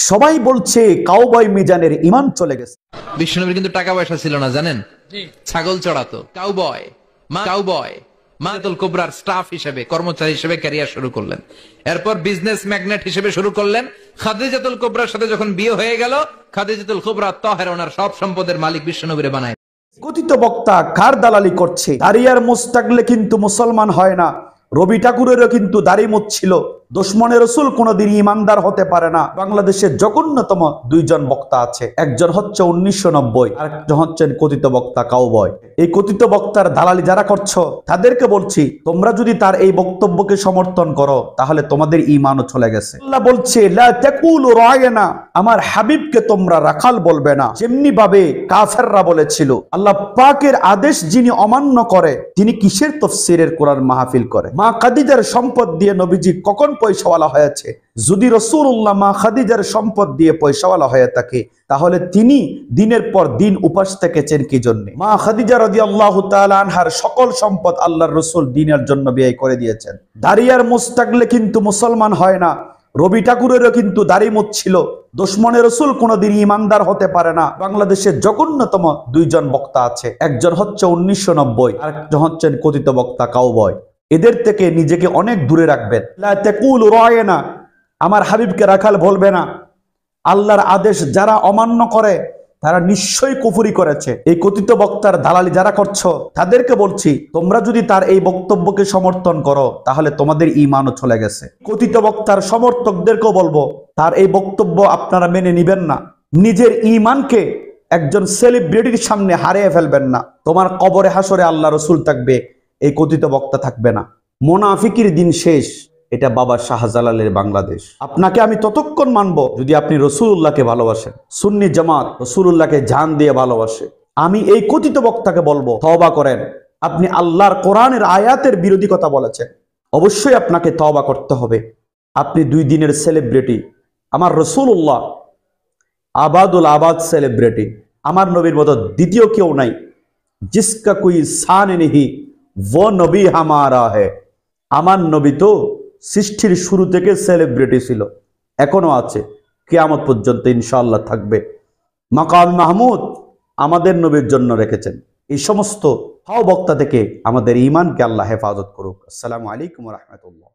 সবাই বলছে কাউবয় মিজানের ঈমান চলে গেছে। বিশ্বনবীর কিন্তু টাকা পয়সা ছিল না, জানেন? ছাগল চড়াতো। কাউবয় মাতুল কুবরার স্টাফ হিসেবে, কর্মচারী হিসেবে ক্যারিয়ার শুরু করলেন। এরপর বিজনেস ম্যাগনেট হিসেবে শুরু করলেন। খাদিজাতুল কুবরার সাথে যখন বিয়ে হয়ে গেল, খাদিজাতুল কুবরা তাহেরা ওনার সব সম্পদের মালিক বিশ্বনবীরে বানায়। কথিত বক্তা কার দালালি করছে? দাড়িয়ার মুছ থাকলে কিন্তু মুসলমান হয় না। রবি ঠাকুরেরও কিন্তু দাড়ি মুছ ছিল। দুশমনে রসুল কোনদিন ইমানদার হতে পারে না। বাংলাদেশের জঘন্যতম দুইজন বক্তা আছে, একজন হচ্ছে 1990, আর একজন হচ্ছেন কথিত বক্তা কাউবয়। এই কথিত বক্তার দালালি যারা করছো তাদেরকে বলছি, তোমরা যদি তার এই বক্তব্যকে সমর্থন করো তাহলে তোমাদের ঈমানও চলে গেছে। আল্লাহ বলছে লা তাকুলু রায়না, আমার হাবিবকে তোমরা রাখাল বলবে না, যেমনি ভাবে কাফেররা বলেছিল। আল্লাহ পাকের আদেশ যিনি অমান্য করে তিনি কিসের তাফসীরের কোরআন মাহফিল করে? মা খাদিজার সম্পদ দিয়ে নবীজি কখন পয়সাওয়ালা হয়েছে? যদি রাসূলুল্লাহ মা খাদিজার সম্পদ দিয়ে পয়সাওয়ালা হয়ে থাকে তাহলে তিনি দিনের পর দিন উপাস থেকেছেন কি জন্য? মা খাদিজা রাদিয়াল্লাহু তাআলা আনহার সকল সম্পদ আল্লাহর রাসূল দ্বীনের জন্য ব্যয় করে দিয়েছেন। দাড়িয়ার মুছ থাকলে কিন্তু মুসলমান হয় না। রবি ঠাকুরেরও কিন্তু দাড়ি মুছ ছিল। দুশমনে রসুল কোনদিন ইমানদার হতে পারে না। বাংলাদেশের জঘন্যতম দুইজন বক্তা আছে, একজন হচ্ছে 1990, আর একজন হচ্ছেন কথিত বক্তা কাউবয়। এদের থেকে নিজেকে অনেক দূরে রাখবেন। লা তাকুলু রায়না, আমার হাবিবকে রাখাল বলবে না। আল্লাহর আদেশ যারা অমান্য করে তারা নিশ্চয়ই কুফরি করেছে। এই কথিত বক্তার দালালি যারা করছো তাদেরকে বলছি, তোমরা যদি তার এই বক্তব্যকে সমর্থন করো তাহলে তোমাদের ঈমানও চলে গেছে। কথিত বক্তার সমর্থকদেরকেও বলবো, তার এই বক্তব্য আপনারা মেনে নিবেন না। নিজের ঈমানকে একজন সেলিব্রিটির সামনে হারিয়ে ফেলবেন না। তোমার কবরে হাসরে আল্লাহ রসুল থাকবে, এই কথিত বক্তা থাকবে না। মুনাফিকির দিন শেষ। এটা বাবা শাহজালালের বাংলাদেশ। আপনাকে আমি ততক্ষণ মানব যদি আপনি রাসূলুল্লাহকে ভালোবাসেন। সুন্নি জামাত রাসূলুল্লাহকে জান দিয়ে ভালোবাসে। আমি এই কথিত বক্তাকে বলবো, তওবা করেন। আপনি আল্লাহর কোরআনের আয়াতের বিরোধী কথা বলেছেন, অবশ্যই আপনাকে তওবা করতে হবে। আপনি 2 দিনের সেলিব্রিটি। আমার রাসূলুল্লাহ আবাদুল আবাদ সেলিব্রিটি। আমার নবীর মতো দ্বিতীয় কেউ নাই। জিসকা কোই শান নেহি वो নবী হামারা है। আমার নবী তো সৃষ্টির শুরু থেকে সেলিব্রিটি ছিল, এখনো আছে, কিয়ামত পর্যন্ত ইনশাআল্লাহ থাকবে। মাকাম মাহমুদ আমাদের নবীর জন্য রেখেছেন। এই সমস্ত বক্তা থেকে আমাদের ঈমানকে আল্লাহ হেফাজত করুক। আসসালামু আলাইকুম ওয়া রাহমাতুল্লাহ।